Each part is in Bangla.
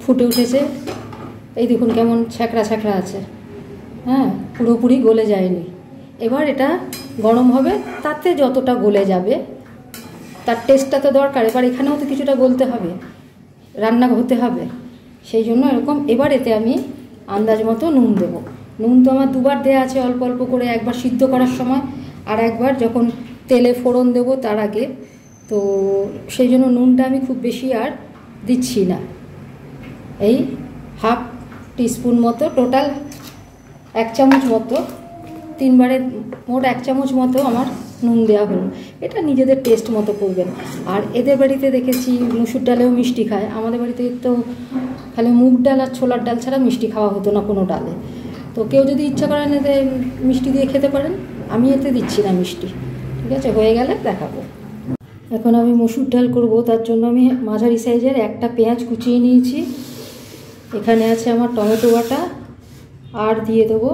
ফুটে উঠেছে। এই দেখুন কেমন ছ্যাঁকড়া ছ্যাঁকড়া আছে, হ্যাঁ, পুরোপুরি গলে যায়নি। এবার এটা গরম হবে, তাতে যতটা গলে যাবে তার টেস্টটা তো দরকার। এবার এখানেও তো কিছুটা গলতে হবে, রান্না হতে হবে, সেই জন্য এরকম। এবার এতে আমি আন্দাজ মতো নুন দেবো। নুন তো আমার দুবার দেওয়া আছে অল্প অল্প করে, একবার সিদ্ধ করার সময় আর একবার যখন তেলে ফোড়ন দেবো তার আগে। তো সেই জন্য নুনটা আমি খুব বেশি আর দিচ্ছি না, এই হাফ টিস্পুন মতো, টোটাল 1 চামচ মতো, 3 বারে মোট 1 চামচ মতো আমার নুন দেওয়া হলো। এটা নিজেদের টেস্ট মতো করবেন। আর এদের বাড়িতে দেখেছি মুসুর ডালেও মিষ্টি খায়, আমাদের বাড়িতে তো খালি মুগ ডাল আর ছোলার ডাল ছাড়া মিষ্টি খাওয়া হতো না কোনো ডালে। তো কেউ যদি ইচ্ছা করেন এতে মিষ্টি দিয়ে খেতে পারেন, আমি এতে দিচ্ছি না মিষ্টি। ঠিক আছে, হয়ে গেলে দেখাবো। এখন আমি মসুর ডাল করব, তার জন্য আমি মাঝারি সাইজের একটা পেঁয়াজ কুচিয়ে নিয়েছি। এখানে আছে আমার টমেটো বাটা, আর দিয়ে দেবো,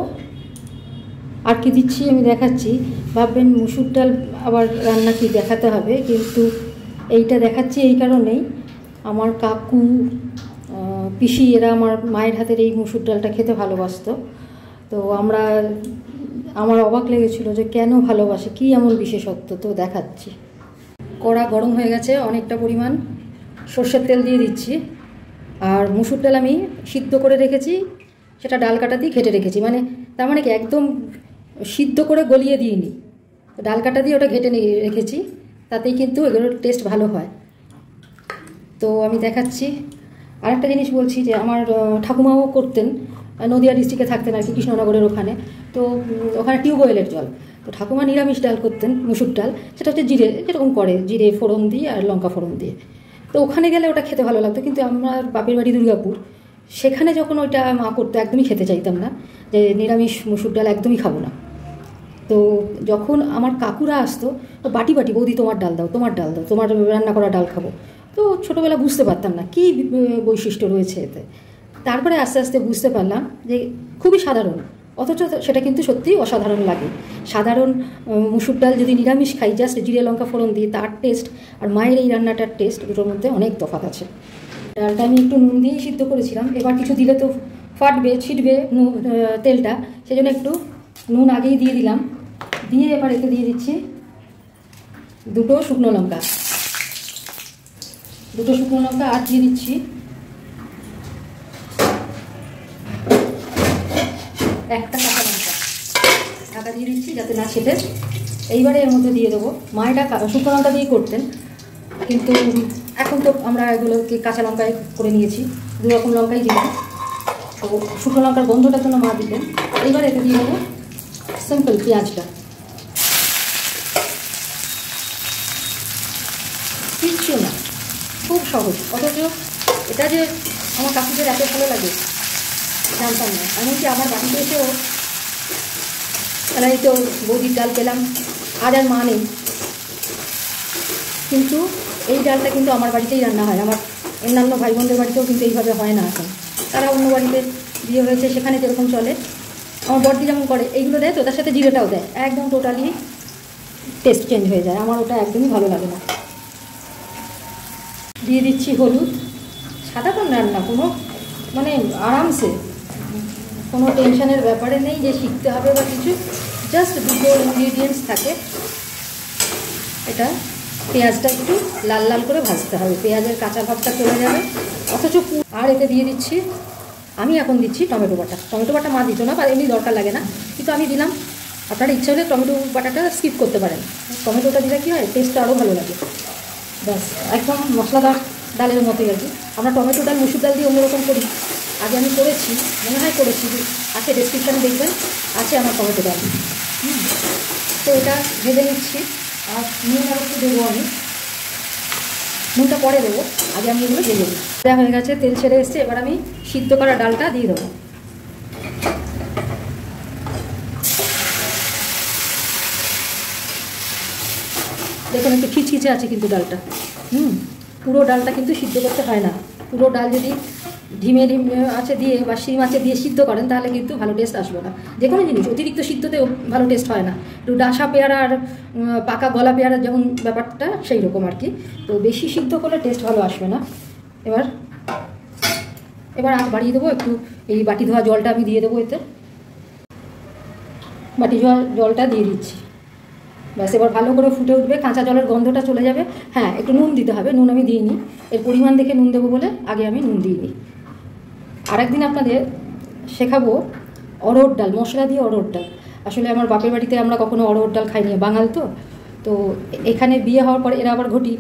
আর কি দিচ্ছি আমি দেখাচ্ছি। ভাববেন মুসুর ডাল আবার রান্না কি দেখাতে হবে, কিন্তু এইটা দেখাচ্ছি এই কারণেই, আমার কাকু পিসি এরা আমার মায়ের হাতের এই মুসুর ডালটা খেতে ভালোবাসতো। তো আমার অবাক লেগেছিল যে কেন ভালোবাসে, কী এমন বিশেষত্ব, তো দেখাচ্ছি। কড়া গরম হয়ে গেছে, অনেকটা পরিমাণ সর্ষের তেল দিয়ে দিচ্ছি। আর মুসুর ডাল আমি সিদ্ধ করে রেখেছি, সেটা ডাল কাটা দিয়ে ঘেটে রেখেছি, মানে তার মানে কি একদম সিদ্ধ করে গলিয়ে দিইনি, ডাল কাটা দিয়ে ওটা ঘেটে রেখেছি, তাতেই কিন্তু এগুলোর টেস্ট ভালো হয়। তো আমি দেখাচ্ছি। আরেকটা জিনিস বলছি যে আমার ঠাকুমাও করতেন, নদিয়া ডিস্ট্রিক্টে থাকতেন আর কি, কৃষ্ণনগরের ওখানে। তো ওখানে টিউবওয়েলের জল। তো ঠাকুমা নিরামিষ ডাল করতেন, মুসুর ডাল, সেটা হচ্ছে জিরে, যেরকম করে জিরে ফোড়ন দিয়ে আর লঙ্কা ফোড়ন দিয়ে। তো ওখানে গেলে ওটা খেতে ভালো লাগতো, কিন্তু আমার বাপের বাড়ি দুর্গাপুর, সেখানে যখন ওইটা মা করতে একদমই খেতে চাইতাম না, যে নিরামিষ মুসুর ডাল একদমই খাবো না। তো যখন আমার কাকুরা আসতো, তো বাটি বাটি, বৌদি তোমার ডাল দাও, তোমার ডাল দাও, তোমার রান্না করা ডাল খাবো। তো ছোটোবেলা বুঝতে পারতাম না কী বৈশিষ্ট্য রয়েছে এতে। তারপরে আস্তে আস্তে বুঝতে পারলাম যে খুবই সাধারণ, অথচ সেটা কিন্তু সত্যিই অসাধারণ লাগে। সাধারণ মুসুর ডাল যদি নিরামিষ খাই জাস্ট জিরে লঙ্কা ফোড়ন দিয়ে, তার টেস্ট আর মায়ের এই রান্নাটার টেস্ট দুটোর মধ্যে অনেক তফাৎ আছে। ডালটা আমি একটু নুন দিয়েই সিদ্ধ করেছিলাম, এবার কিছু দিলে তো ফাটবে, ছিটবে তেলটা, সেই জন্য একটু নুন আগেই দিয়ে দিলাম। দিয়ে এবার এতে দিয়ে দিচ্ছি 2 শুকনো লঙ্কা, 2 শুকনো লঙ্কা, আর দিয়ে দিচ্ছি 1টা কাঁচা লঙ্কা, ঢাকা দিয়ে দিচ্ছি যাতে না ছেটে। এইবারে এর মধ্যে দিয়ে দেবো, মা এটা শুকনো লঙ্কা দিয়েই করতেন, কিন্তু এখন তো আমরা এগুলোকে কাঁচা লঙ্কায় করে নিয়েছি, 2 রকম লঙ্কাই দিলাম। তো শুকনো লঙ্কার গন্ধটার জন্য মা দিতেন। এইবার এতে দিয়ে দেবো সিম্পল পেঁয়াজটা, কিচ্ছু না, খুব সহজ। অথচ এটা যে আমার কাকুদের এত ভালো লাগে জানতাম না। এমনকি আমার বাড়িতে এসেও এই তো বৌদির ডাল পেলাম, আজ আর মা নেই, কিন্তু এই ডালটা কিন্তু আমার বাড়িতেই রান্না হয়। আমার অন্যান্য ভাই বোনদের বাড়িতেও কিন্তু এইভাবে হয় না এখন, তারা অন্য বাড়িতে বিয়ে হয়েছে, সেখানে যেরকম চলে। আমার বড়দি যেমন করে, এইগুলো দেয় তো, তার সাথে জিরেটাও দেয়, একদম টোটালি টেস্ট চেঞ্জ হয়ে যায়। আমার ওটা একদমই ভালো লাগে না। দিয়ে দিচ্ছি হলুদ। সাধারণ রান্না, কোনো মানে আরামসে, কোনো টেনশনের ব্যাপারে নেই যে শিখতে হবে বা কিছু, জাস্ট 2টো ইনগ্রিডিয়েন্টস থাকে। এটা পেঁয়াজটা একটু লাল লাল করে ভাজতে হবে, পেঁয়াজের কাঁচা ভাবটা চলে যাবে। অথচ আর এতে দিয়ে দিচ্ছি, আমি এখন দিচ্ছি টমেটো বাটা। টমেটো বাটা মা দিত না, বা এমনি দরকার লাগে না, কিন্তু আমি দিলাম। আপনারা ইচ্ছা হলে টমেটো বাটাটা স্কিপ করতে পারেন, টমেটোটা দিলে কী হয়, টেস্টটা আরও ভালো লাগে। ব্যাস, একদম মশলাদার ডালের মতোই আর কি। আমরা টমেটো ডাল মুসুর ডাল দিয়ে অন্যরকম করি, আগে আমি করেছি, মনে হয় করেছি, আছে ডেসক্রিপশানে দেখবেন, আছে আমার টমেটো ডাল। তো এটা ভেজে নিচ্ছি। আর নুন আর একটু দেবো, আমি নুনটা পরে দেবো, আগে আমি এগুলো ভেজে দিই। দেওয়া হয়ে গেছে, তেল ছেড়ে এসছে, এবার আমি সিদ্ধ করা ডালটা দিয়ে দেবো। দেখুন একটু খিচখিচে আছে কিন্তু ডালটা, পুরো ডালটা কিন্তু সিদ্ধ করতে হয় না। পুরো ডাল যদি ঢিমে আছে দিয়ে বা শিম আছে দিয়ে সিদ্ধ করেন, তাহলে কিন্তু ভালো টেস্ট আসবে না। যে কোনো জিনিস অতিরিক্ত সিদ্ধতেও ভালো টেস্ট হয় না। একটু ডাসা পেয়ারা আর পাকা গলা পেয়ারা যেমন ব্যাপারটা, সেই রকম আর কি। তো বেশি সিদ্ধ করলে টেস্ট ভালো আসবে না। এবার এবার আঁচ বাড়িয়ে দেবো একটু। এই বাটি ধোয়া জলটা আমি দিয়ে দেবো এতে, বাটি ধোয়া জলটা দিয়ে দিচ্ছি। ব্যাস এবার ভালো করে ফুটে উঠবে, কাঁচা জলের গন্ধটা চলে যাবে। হ্যাঁ, একটু নুন দিতে হবে, নুন আমি দিইনি, এর পরিমাণ দেখে নুন দেবো বলে আগে আমি নুন দিইনি। আরেকদিন আপনাদের শেখাবো অড়হর ডাল, মশলা দিয়ে অড়হর ডাল। আসলে আমার বাপের বাড়িতে আমরা কখনো অড়হর ডাল খাইনি, বাঙাল তো। তো এখানে বিয়ে হওয়ার পর এরা আবার ঘটি,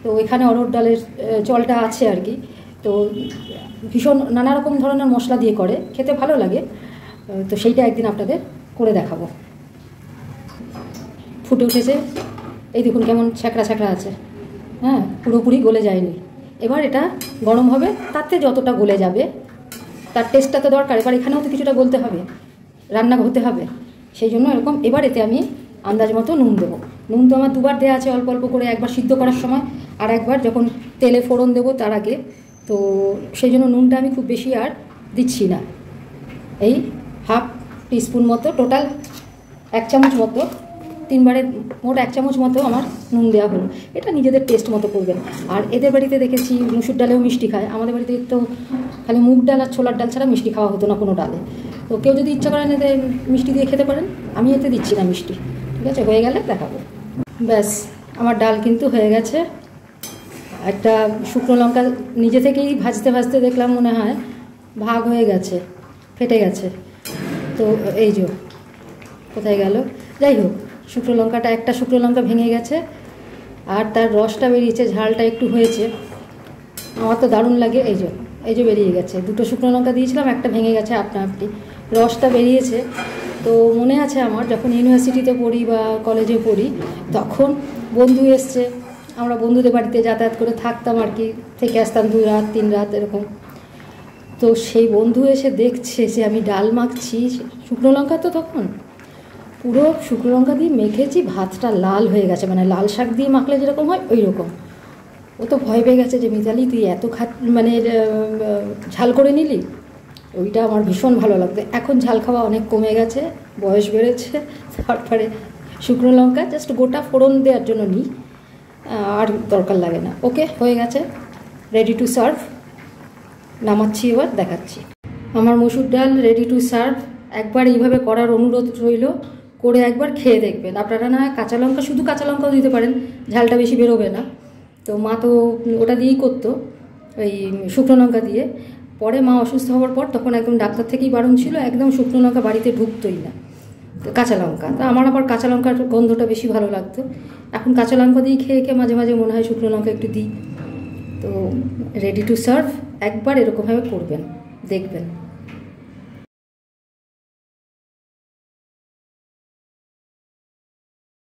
তো এখানে অড়হর ডালের চলটা আছে আর কি। তো ভীষণ নানা রকম ধরনের মশলা দিয়ে করে, খেতে ভালো লাগে। তো সেইটা একদিন আপনাদের করে দেখাবো। ফুটে উঠেছে, এই দেখুন কেমন ছ্যাঁকড়া ছ্যাঁকড়া আছে। হ্যাঁ, পুরোপুরি গলে যায়নি। এবার এটা গরম হবে, তাতে যতটা গলে যাবে তার টেস্টটা তো দরকার। এবার এখানেও তো কিছুটা গলতে হবে, রান্না হতে হবে, সেই জন্য এরকম। এবার এতে আমি আন্দাজ মতো নুন দেবো। নুন তো আমার দুবার দেওয়া আছে, অল্প অল্প করে, একবার সিদ্ধ করার সময় আর একবার যখন তেলে ফোড়ন দেবো তার আগে। তো সেই জন্য নুনটা আমি খুব বেশি আর দিচ্ছি না, এই হাফ টিস্পুন মতো, টোটাল 1 চামচ মতো, 3 বারে মোট 1 চামচ মতো আমার নুন দেওয়া হলো। এটা নিজেদের টেস্ট মতো করবেন। আর এদের বাড়িতে দেখেছি মুসুর ডালেও মিষ্টি খায়, আমাদের বাড়িতে তো খালি মুগ ডাল আর ছোলার ডাল ছাড়া মিষ্টি খাওয়া হতো না কোনো ডালে। তো কেউ যদি ইচ্ছা করেন এতে মিষ্টি দিয়ে খেতে পারেন, আমি এতে দিচ্ছি না মিষ্টি। ঠিক আছে, হয়ে গেলে দেখাবো। ব্যাস আমার ডাল কিন্তু হয়ে গেছে। একটা শুকনো লঙ্কা নিজে থেকেই ভাজতে ভাজতে দেখলাম মনে হয় ভাগ হয়ে গেছে, ফেটে গেছে। তো এই যে কোথায় গেল, যাই হোক, শুকনো লঙ্কাটা, একটা শুকনো লঙ্কা ভেঙে গেছে আর তার রসটা বেরিয়েছে, ঝালটা একটু হয়েছে। আমার তো দারুণ লাগে। এই যে বেরিয়ে গেছে, 2টো শুকনো লঙ্কা দিয়েছিলাম, একটা ভেঙে গেছে আপনা আপনি, রসটা বেরিয়েছে। তো মনে আছে আমার যখন ইউনিভার্সিটিতে পড়ি বা কলেজে পড়ি, তখন বন্ধু এসছে, আমরা বন্ধুদের বাড়িতে যাতায়াত করে থাকতাম আর কি, থেকে আসতাম 2 রাত 3 রাত এরকম। তো সেই বন্ধু এসে দেখছে যে আমি ডাল মাখছি, শুকনো লঙ্কা তো তখন পুরো শুকনো লঙ্কা দিয়ে মেখেছি, ভাতটা লাল হয়ে গেছে, মানে লাল শাক দিয়ে মাখলে যেরকম হয় ওই রকম। ও তো ভয় পেয়ে গেছে যে মিতালি তুই এত মানে ঝাল করে নিলি। ওইটা আমার ভীষণ ভালো লাগতো। এখন ঝাল খাওয়া অনেক কমে গেছে, বয়স বেড়েছে, তারপরে শুকনো লঙ্কা জাস্ট গোটা ফোড়ন দেওয়ার জন্য নিই, আর দরকার লাগে না। ওকে, হয়ে গেছে, রেডি টু সার্ভ। নামাচ্ছি, এবার দেখাচ্ছি। আমার মসুর ডাল রেডি টু সার্ভ। একবার এইভাবে করার অনুরোধ রইল, করে একবার খেয়ে দেখবেন। আপনারা না কাঁচা লঙ্কা, শুধু কাঁচা লঙ্কাও দিতে পারেন, ঝালটা বেশি বেরোবে না। তো মা তো ওটা দিয়েই করতো, ওই শুকনো লঙ্কা দিয়ে। পরে মা অসুস্থ হওয়ার পর তখন একদম ডাক্তার থেকেই বারণ ছিল, একদম শুকনো লঙ্কা বাড়িতে ঢুকতোই না, কাঁচা লঙ্কা। তো আমার আবার কাঁচা লঙ্কার গন্ধটা বেশি ভালো লাগতো। এখন কাঁচা লঙ্কা দিয়ে খেয়ে খেয়ে মাঝে মাঝে মনে হয় শুকনো লঙ্কা একটু দিই। তো রেডি টু সার্ভ, একবার এরকমভাবে করবেন, দেখবেন।